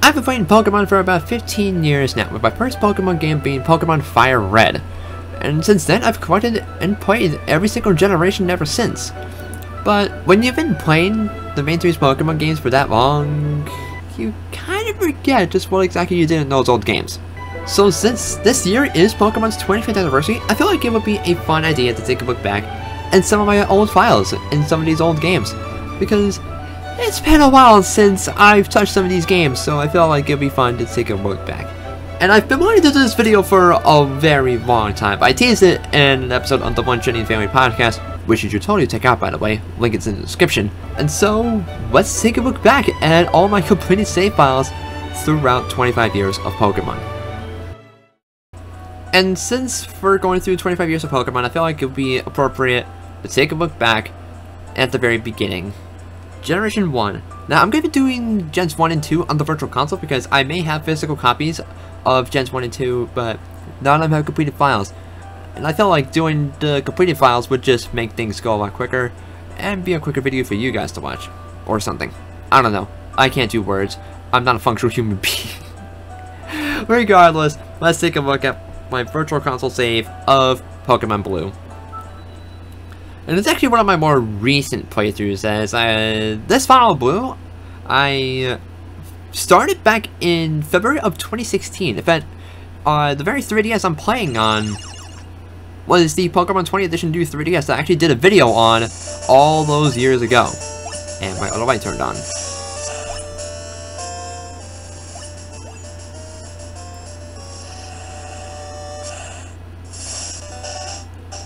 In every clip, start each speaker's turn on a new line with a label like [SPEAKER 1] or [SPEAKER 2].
[SPEAKER 1] I've been playing Pokemon for about 15 years now, with my first Pokemon game being Pokemon Fire Red. And since then, I've collected and played every single generation ever since. But when you've been playing the main series Pokemon games for that long, you kind of forget just what exactly you did in those old games. So since this year is Pokemon's 25th anniversary, I feel like it would be a fun idea to take a look back at some of my old files in some of these old games. Because it's been a while since I've touched some of these games, so I feel like it'd be fun to take a look back. And I've been wanting to do this video for a very long time. I teased it in an episode on the One Trending Family podcast, which you should totally check out, by the way. Link is in the description. And so, let's take a look back at all my completed save files throughout 25 years of Pokemon. And since we're going through 25 years of Pokemon, I feel like it would be appropriate to take a look back at the very beginning. Generation 1. Now, I'm going to be doing Gens 1 and 2 on the Virtual Console because I may have physical copies of Gens 1 and 2, but none of them have completed files. And I felt like doing the completed files would just make things go a lot quicker and be a quicker video for you guys to watch. Or something. I don't know. I can't do words. I'm not a functional human being. Regardless, let's take a look at my Virtual Console save of Pokemon Blue. And it's actually one of my more recent playthroughs, as this file of Blue, I started back in February of 2016. In fact, the very 3DS I'm playing on was the Pokemon 20 Edition New 3DS that I actually did a video on all those years ago. And my auto light turned on.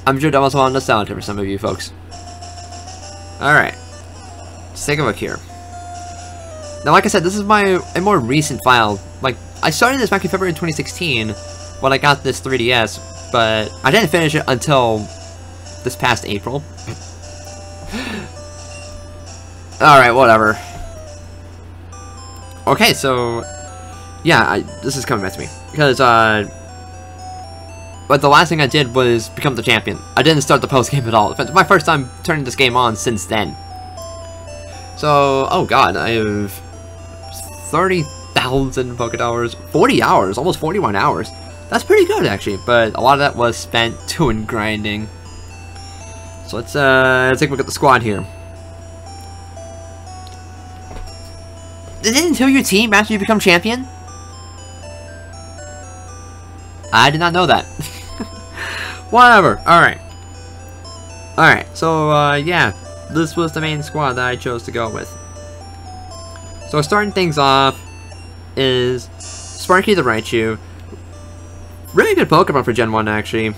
[SPEAKER 1] I'm sure that was a lot of nostalgia for some of you folks. Alright. Let's take a look here. Now, like I said, this is a more recent file. Like, I started this back in February 2016 when I got this 3DS, but I didn't finish it until this past April. Alright, whatever. Okay, so yeah, this is coming back to me. Because, but the last thing I did was become the champion. I didn't start the post game at all. It's my first time turning this game on since then. So, oh god, I have 30,000 Poké Hours, 40 hours, almost 41 hours. That's pretty good actually, but a lot of that was spent doing grinding. So let's take a look at the squad here. Did it until your team after you become champion? I did not know that. Whatever. Alright. Alright, so, yeah. This was the main squad that I chose to go with. So, starting things off is Sparky the Raichu. Really good Pokemon for Gen 1, actually.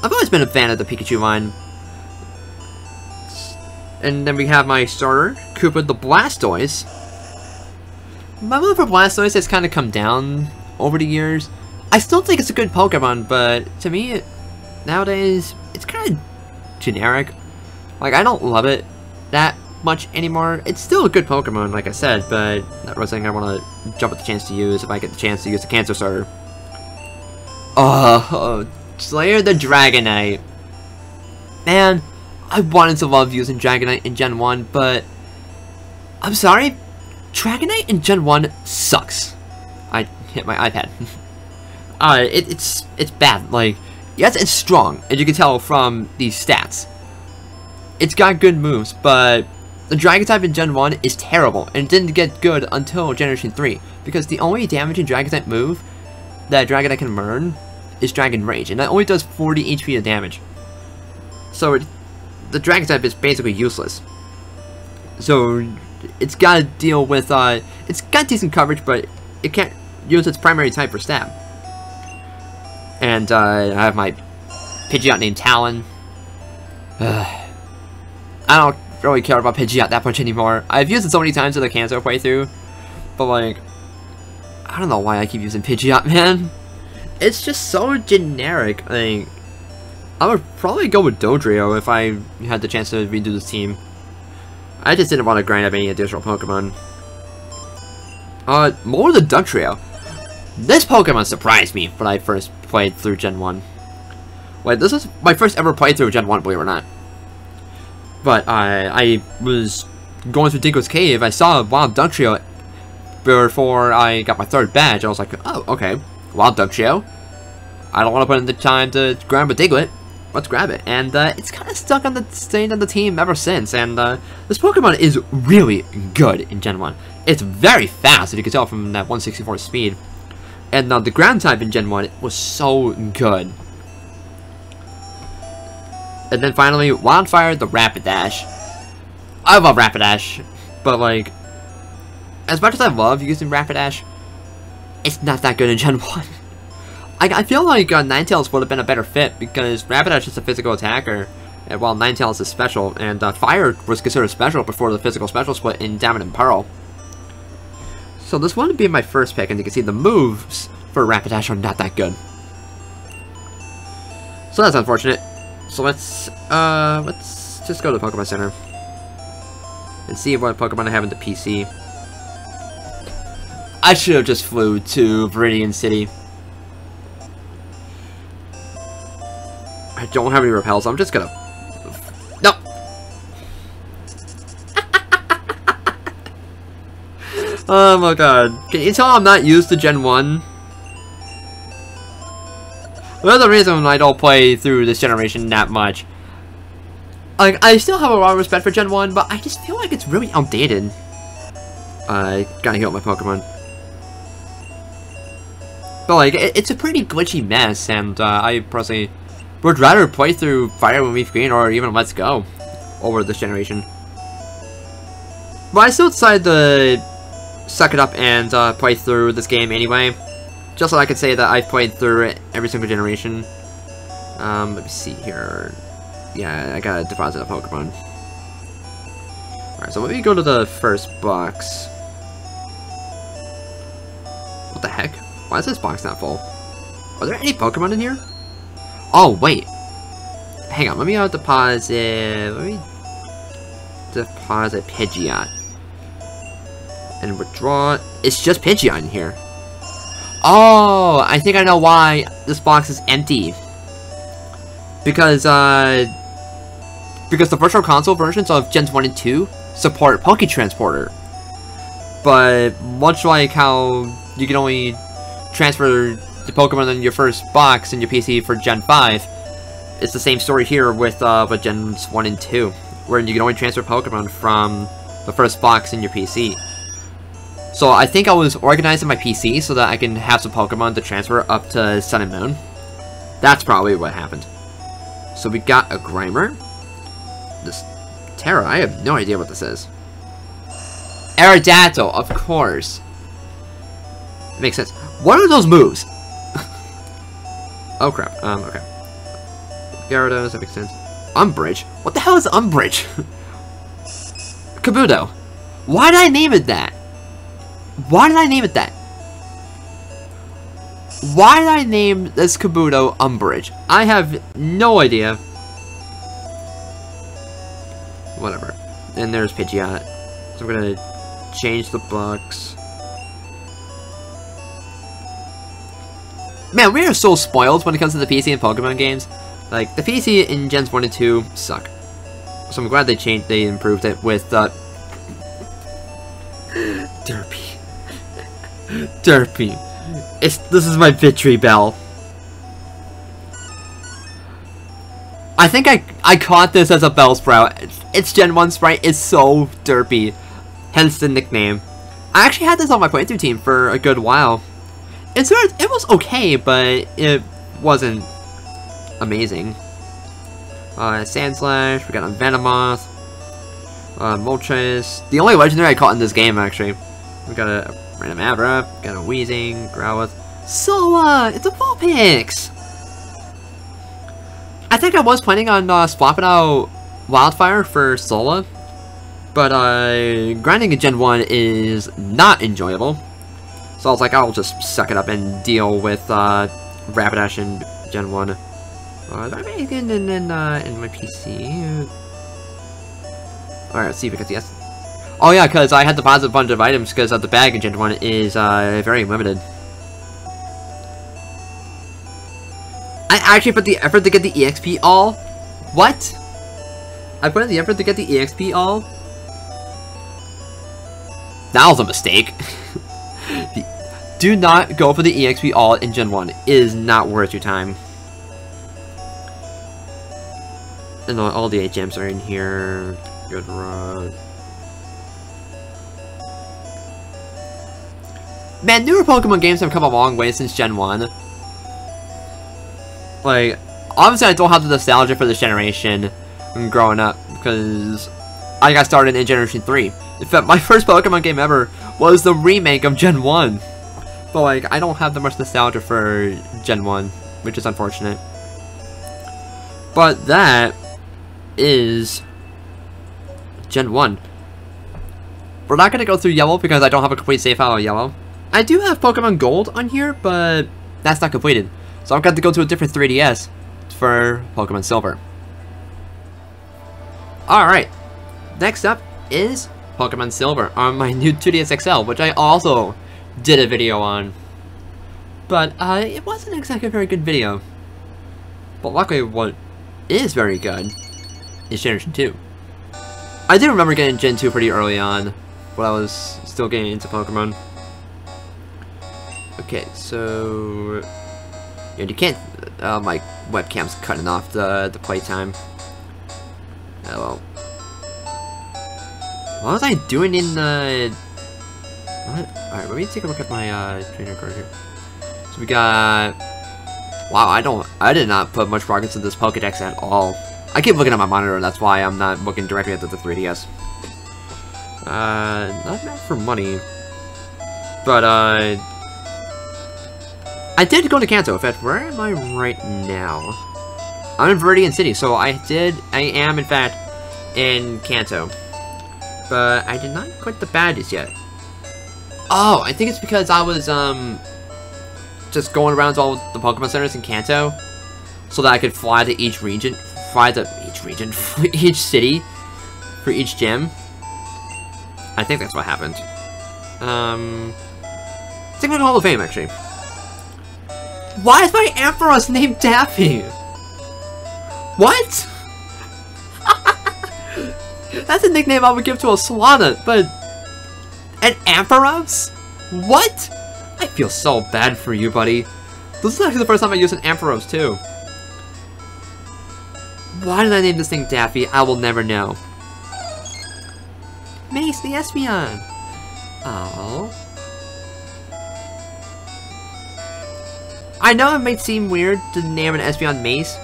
[SPEAKER 1] I've always been a fan of the Pikachu line. And then we have my starter, Koopa the Blastoise. My love for Blastoise has kind of come down over the years. I still think it's a good Pokemon, but to me, nowadays, it's kind of generic. Like, I don't love it that much anymore. It's still a good Pokemon, like I said, but not really something I want to jump at the chance to use if I get the chance to use the Cancer Starter. Oh, Slayer the Dragonite. Man, I wanted to love using Dragonite in Gen 1, but I'm sorry, Dragonite in Gen 1 sucks. I hit my iPad. It's bad. Like, yes, it's strong, and you can tell from these stats. It's got good moves, but the Dragon type in Gen 1 is terrible, and didn't get good until Generation 3, because the only damaging Dragon type move that Dragonite can learn is Dragon Rage, and that only does 40 HP of damage. So the Dragon type is basically useless. So it's got to deal with, it's got decent coverage, but it can't use its primary type for stab. And I have my Pidgeot named Talon. I don't really care about Pidgeot that much anymore. I've used it so many times in the Kanto playthrough, but like, I don't know why I keep using Pidgeot, man. It's just so generic. Like, I would probably go with Dodrio if I had the chance to redo this team. I just didn't want to grind up any additional Pokemon. More the Dugtrio. This Pokemon surprised me when I first played through Gen 1. Like, this was my first ever playthrough of Gen 1, believe it or not. But I was going through Dinko's Cave, I saw a wild Dugtrio before I got my 3rd badge. I was like, oh, okay. Wild Duckshell. I don't want to put in the time to grab a Diglett. Let's grab it. And it's kind of staying on the team ever since. And this Pokemon is really good in Gen 1. It's very fast, if you can tell from that 164 speed. And the ground type in Gen 1 was so good. And then finally, Wildfire, the Rapidash. I love Rapidash, but like, as much as I love using Rapidash, it's not that good in Gen 1. I feel like Ninetales would have been a better fit, because Rapidash is a physical attacker, while Ninetales is special, and Fire was considered special before the physical special split in Diamond and Pearl. So this one would be my first pick, and you can see the moves for Rapidash are not that good. So that's unfortunate. So let's just go to the Pokemon Center and see what Pokemon I have in the PC. I should have just flew to Viridian City. I don't have any repels, so I'm just gonna... No! Oh my god. Can you tell I'm not used to Gen 1? Another reason I don't play through this generation that much. Like, I still have a lot of respect for Gen 1, but I just feel like it's really outdated. I gotta heal my Pokemon. But like, it's a pretty glitchy mess, and I personally would rather play through Fire and Leaf Green or even Let's Go over this generation. But I still decided to suck it up and play through this game anyway. Just so I could say that I've played through it every single generation. Let me see here. Yeah, I gotta deposit a Pokemon. Alright, so let me go to the first box. What the heck? Why is this box not full? Are there any Pokemon in here? Oh, wait. Hang on, let me deposit... Let me deposit Pidgeot. And withdraw... It's just Pidgeot in here. Oh, I think I know why this box is empty. Because the Virtual Console versions of Gens 1 and 2 support Pokétransporter. But much like how you can only transfer the Pokemon in your first box in your PC for Gen 5, it's the same story here with Gens 1 and 2, where you can only transfer Pokemon from the first box in your PC. So I think I was organizing my PC so that I can have some Pokemon to transfer up to Sun and Moon. That's probably what happened. So we got a Grimer. This Terra, I have no idea what this is. Aerodactyl, of course. It makes sense. What are those moves? Oh crap. Okay. Gyarados, that makes sense. Umbridge? What the hell is Umbridge? Kabuto. Why did I name it that? Why did I name it that? Why did I name this Kabuto Umbridge? I have no idea. Whatever. And there's Pidgeot. So I'm gonna change the box. Man, we are so spoiled when it comes to the PC and Pokemon games. Like, the PC in Gens 1 and 2 suck. So I'm glad they improved it with, Derpy. Derpy. This is my victory bell. I think I caught this as a Bellsprout. Its Gen 1 sprite is so derpy. Hence the nickname. I actually had this on my playthrough team for a good while. It was okay, but it wasn't amazing. Sandslash, we got a Venomoth, Moltres. The only legendary I caught in this game, actually. We got a random Abra, got a Weezing, Growlithe. Sola! It's a Vulpix! I think I was planning on swapping out Wildfire for Sola, but grinding in Gen 1 is not enjoyable. So I was like, I'll just suck it up and deal with Rapidash in Gen 1. Is that anything in my PC? Alright, let's see if we can see. Yes. Oh yeah, because I had to deposit a bunch of items because the bag in Gen 1 is very limited. I actually put the effort to get the EXP all? What? I put in the effort to get the EXP all? That was a mistake. Do not go for the EXP all in Gen 1. It is not worth your time. And all the 8 gems are in here. Good run. Man, newer Pokemon games have come a long way since Gen 1. Like, obviously I don't have the nostalgia for this generation growing up, because I got started in Generation 3. In fact, my first Pokemon game ever was the remake of Gen 1. But, like, I don't have that much nostalgia for Gen 1, which is unfortunate. But that is Gen 1. We're not going to go through Yellow because I don't have a complete save file of Yellow. I do have Pokemon Gold on here, but that's not completed. So I've got to go to a different 3DS for Pokemon Silver. Alright, next up is Pokemon Silver on my new 2DS XL, which I also did a video on. But it wasn't exactly a very good video. But luckily what is very good is Generation 2. I do remember getting Gen 2 pretty early on, when I was still getting into Pokemon. Okay, so yeah, you can't. My webcam's cutting off the playtime. Oh well. What was I doing in the? What? All right, let me take a look at my trainer card here. So we got. Wow, I did not put much progress in this Pokédex at all. I keep looking at my monitor. That's why I'm not looking directly at the 3DS. Not bad for money, but I did go to Kanto. In fact, where am I right now? I'm in Viridian City, so I am in fact in Kanto. But I did not quit the badges yet. Oh, I think it's because I was just going around to all the Pokemon centers in Kanto, so that I could fly to each region, for each city, for each gym. I think that's what happened. Technical Hall of Fame, actually. Why is my Ampharos named Daffy? What? That's a nickname I would give to a Solana, but an Ampharos? What? I feel so bad for you, buddy. This is actually the first time I used an Ampharos, too. Why did I name this thing Daffy? I will never know. Mace the Espeon. Oh. I know it might seem weird to name an Espeon Mace.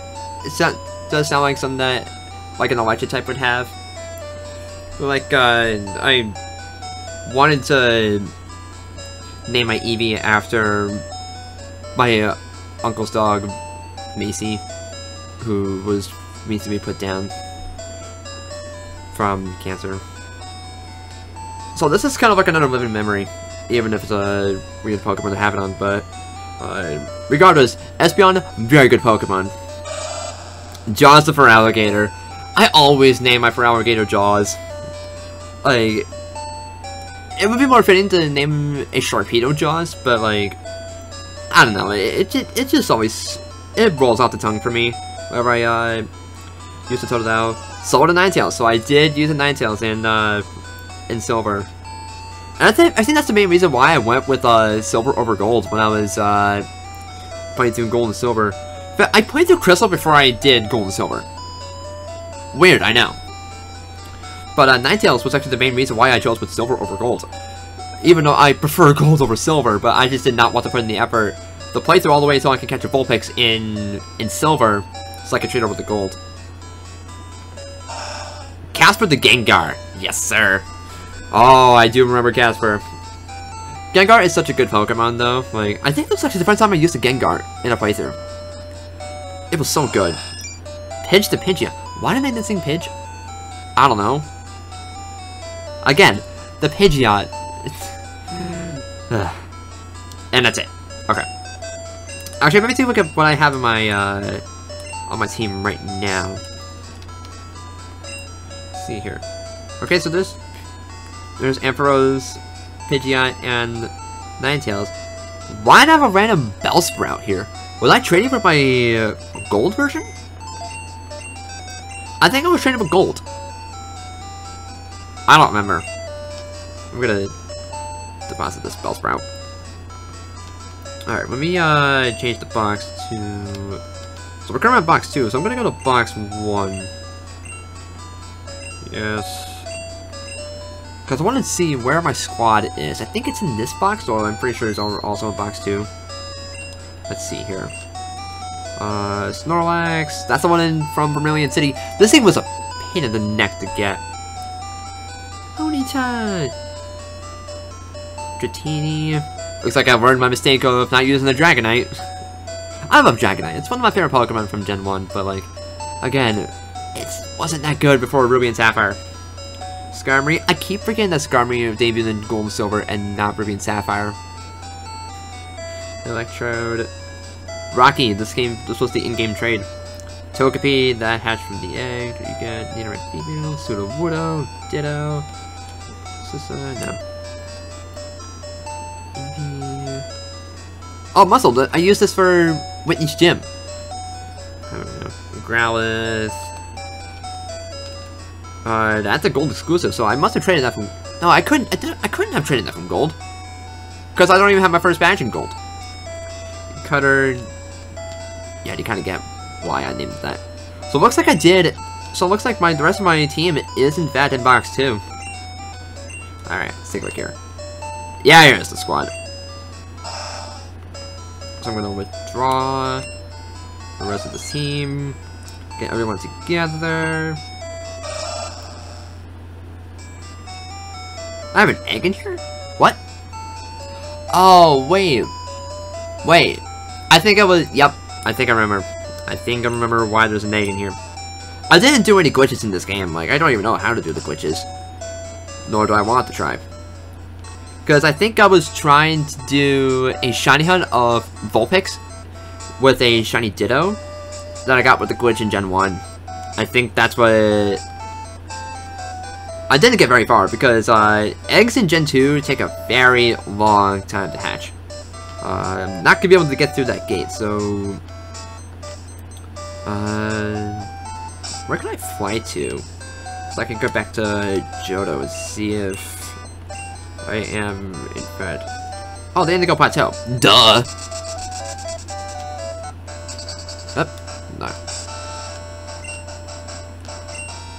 [SPEAKER 1] It does sound like something that, like, an Electric type would have. Like, I wanted to name my Eevee after my uncle's dog, Macy, who was recently put down from cancer. So this is kind of like another living memory, even if it's a weird Pokemon to have it on, but regardless, Espeon, very good Pokemon. Jaws the Feraligatr. I always name my Feraligatr Jaws. Like, it would be more fitting to name a Sharpedo Jaws, but like, I don't know, it just always, it rolls off the tongue for me whenever I use the Totodile. So did Ninetales, so I did use a Ninetales in Silver. And I think that's the main reason why I went with Silver over Gold when I was playing through Gold and Silver. But I played through Crystal before I did Gold and Silver. Weird, I know. But Ninetales was actually the main reason why I chose with Silver over Gold. Even though I prefer Gold over Silver, but I just did not want to put in the effort to play through all the way so I can catch a Vulpix in Silver, so I can trade over the Gold. Casper the Gengar. Yes, sir. Oh, I do remember Casper. Gengar is such a good Pokemon, though. Like, I think this was actually the first time I used a Gengar in a playthrough. It was so good. Pidge to Pidgeot. Why did I name sing Pidge? I don't know. Again, the Pidgeot. And that's it. Okay. Actually, let me take a look at what I have in my on my team right now. Let's see here. Okay, so there's Ampharos, Pidgeot, and Ninetales. Why not have a random Bellsprout here? Was I trading for my Gold version? I think I was trading for Gold. I don't remember. I'm gonna deposit this Bellsprout. Alright, let me change the box to... So we're currently at box 2, so I'm gonna go to box 1. Yes. Because I want to see where my squad is. I think it's in this box, or I'm pretty sure it's also in box 2. Let's see here. Snorlax. That's the one from Vermilion City. This thing was a pain in the neck to get. Ponyta. Dratini. Looks like I've learned my mistake of not using the Dragonite. I love Dragonite. It's one of my favorite Pokemon from Gen 1, but like, again, it wasn't that good before Ruby and Sapphire. Skarmory. I keep forgetting that Skarmory debuted in Gold and Silver and not Ruby and Sapphire. Electrode. Rocky. This was the in-game trade. Togepi. That hatched from the egg. You get Nidoran female. Sudowoodo. Ditto. No. Oh, Muscle. I used this for Whitney's Gym. I don't know. Growlithe. That's a gold exclusive, so I must have traded that from... No, I couldn't have traded that from gold. Because I don't even have my first badge in gold. Cutter... Yeah, you kind of get why I named that. So it looks like I did... So it looks like the rest of my team is in fact in box 2. Alright, let's take a look here. Yeah, here's the squad. So I'm going to withdraw the rest of the team. Get everyone together. I have an egg in here? What? Oh, wait. Wait. I think I was... Yep. I think I remember. I think I remember why there's an egg in here. I didn't do any glitches in this game. Like, I don't even know how to do the glitches. Nor do I want to try. Because I think I was trying to do a shiny hunt of Vulpix with a shiny Ditto that I got with the glitch in Gen 1. I think that's what... I didn't get very far because eggs in Gen 2 take a very long time to hatch. I'm not going to be able to get through that gate, so... where can I fly to? So I can go back to Johto and see if I am in bed. Oh, the Indigo Plateau. Duh! No.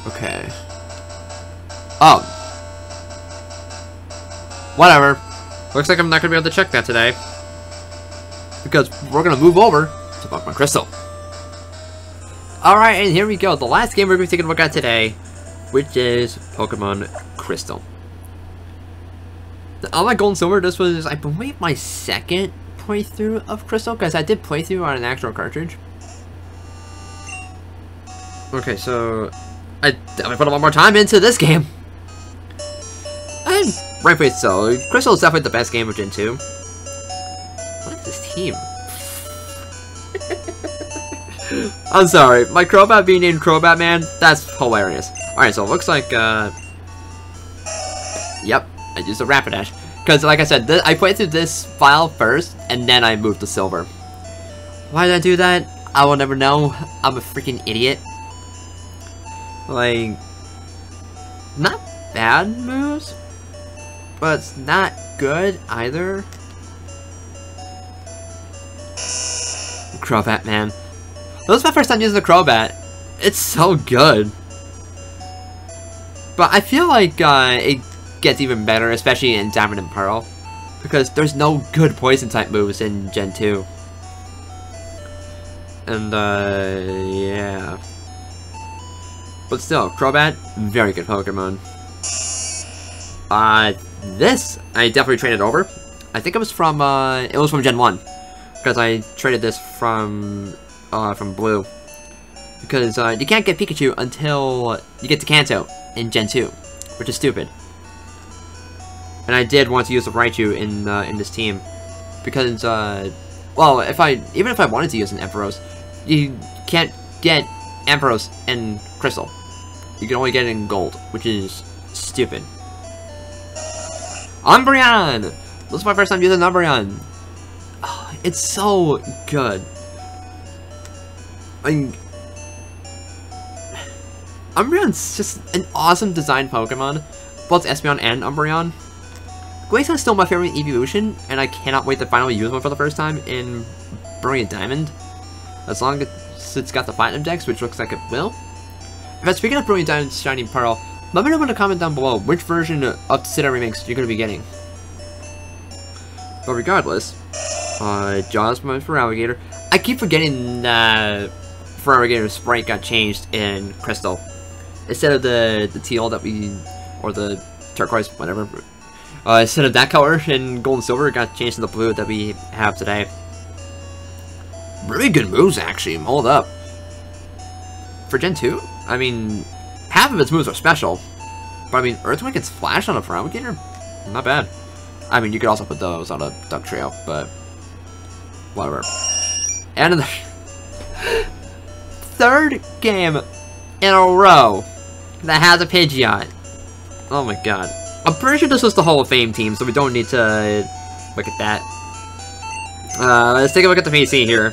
[SPEAKER 1] Okay. Oh. Whatever. Looks like I'm not going to be able to check that today. Because we're going to move over to Pokemon Crystal. Alright, and here we go. The last game we're going to be taking a look at today, which is Pokemon Crystal. Unlike Gold and Silver, this was, I believe, my second playthrough of Crystal, because I did playthrough on an actual cartridge. Okay, so I definitely put a lot more time into this game. And rightfully so. Crystal is definitely the best game of Gen 2. What is this team? I'm sorry, my Crobat being named Crobat Man, that's hilarious. Alright, so it looks like, yep, I used a Rapidash. Because, like I said, I played through this file first, and then I moved to Silver. Why did I do that? I will never know. I'm a freaking idiot. Like, not bad moves, but it's not good either. Crobat, man. This was my first time using the Crobat. It's so good. But I feel like it gets even better, especially in Diamond and Pearl, because there's no good poison type moves in Gen 2. And yeah. But still, Crobat, very good Pokemon. This I definitely traded over. I think it was from Gen 1, because I traded this from Blue. Because you can't get Pikachu until you get to Kanto in Gen 2, which is stupid. And I did want to use the Raichu in this team, because well, even if I wanted to use an Ampharos, you can't get Ampharos in Crystal. You can only get it in Gold, which is stupid. Umbreon! This is my first time using Umbreon. Oh, it's so good. Umbreon's just an awesome design Pokemon, both Espeon and Umbreon. Glaceon is still my favorite evolution, and I cannot wait to finally use one for the first time in Brilliant Diamond. As long as it's got the Platinum Dex, which looks like it will. But speaking of Brilliant Diamond Shining Pearl, let me know in the comment down below which version of Cita Remix you're going to be getting. But regardless, Jaws for Alligator. I keep forgetting that for Alligator's sprite got changed in Crystal. Instead of the teal that we, or the turquoise, whatever. Instead of that color in Gold and Silver, it got changed to the blue that we have today. Really good moves, actually. Hold up. For Gen 2, I mean, half of its moves are special. But I mean, Earthquake and Splash on a Feraligatr? Not bad. I mean, you could also put those on a Duck Trail, but whatever. And the third game in a row that has a Pidgeot. Oh my god. I'm pretty sure this was the Hall of Fame team, so we don't need to look at that. Let's take a look at the PC here.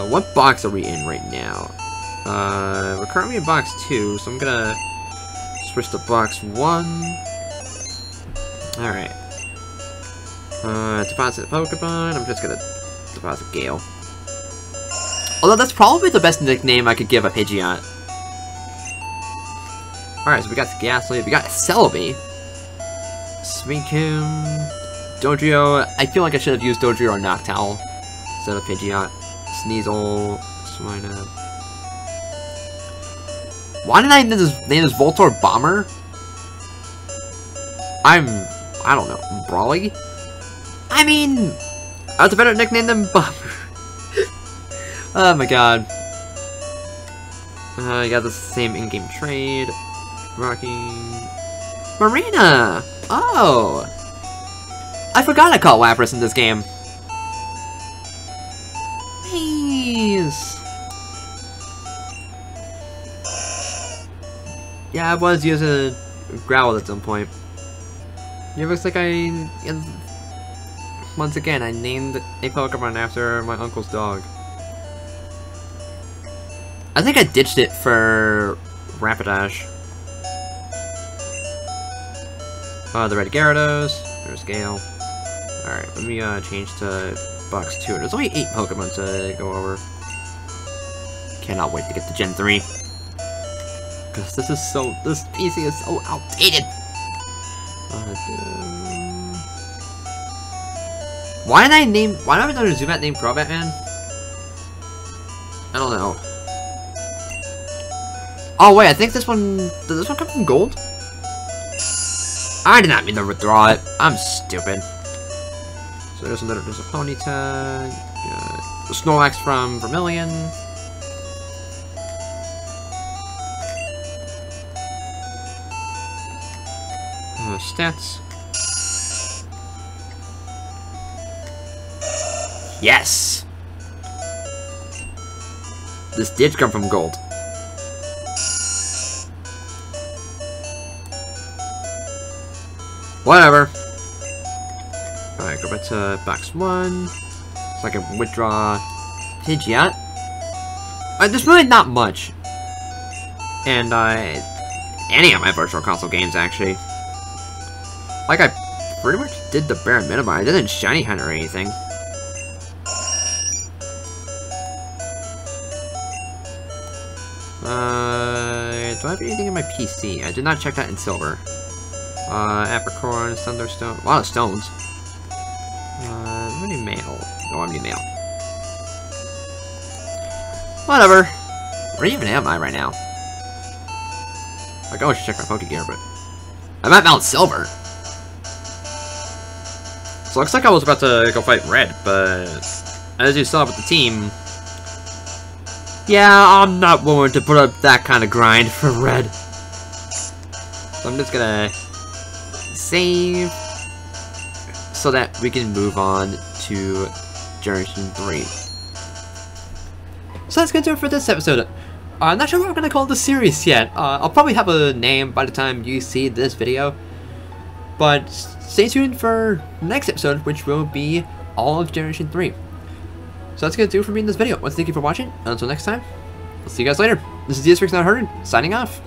[SPEAKER 1] What box are we in right now? We're currently in box 2, so I'm gonna switch to box 1. Alright. Deposit Pokemon. I'm just gonna deposit Gale. Although that's probably the best nickname I could give a Pidgeot. Alright, so we got Ghastly, we got Celebi, Suicune, Dodrio. I feel like I should have used Dodrio or Noctowl instead of Pidgeot. Sneasel, Swinub. Why did I name this Voltorb Bomber? I don't know, Brawly? I mean, that's a better nickname than Bomber. Oh my god. You got the same in-game trade. Rocking Marina! Oh! I forgot I caught Lapras in this game. Nice! Yeah, I was using Growl at some point. Yeah, looks like once again, I named a Pokemon after my uncle's dog. I think I ditched it for Rapidash. The red Gyarados. There's Gale. Alright, let me change to box 2. There's only 8 Pokemon to go over. Cannot wait to get to Gen 3. Because this PC is so outdated. Why did I have another Zubat named Crobat Man? I don't know. Oh wait, I think this one, does this one come from Gold? I did not mean to withdraw it. I'm stupid. So there's a Ponyta. The Snorlax from Vermilion. Stats. Yes! This did come from Gold. Whatever. Alright, go back to box 1. So I can withdraw Pidgeot. There's really not much. And any of my Virtual Console games, actually. Like, I pretty much did the bare minimum. I didn't shiny hunt or anything. Do I have anything in my PC? I did not check that in Silver. Apricorn, Thunderstone, a lot of stones. Any mail? No, I need mail. Whatever. Where even am I right now? Like, I should check my Pokegear, but I'm at Mount Silver. So it looks like I was about to go fight Red, but as you saw with the team, yeah, I'm not willing to put up that kind of grind for Red. So I'm just gonna save so that we can move on to Generation 3. So that's gonna do it for this episode. I'm not sure what we're gonna call the series yet. I'll probably have a name by the time you see this video. But stay tuned for the next episode, which will be all of Generation 3. So that's gonna do it for me in this video. Once thank you for watching. Until next time, I'll see you guys later. This is DS6 Not Heard, signing off.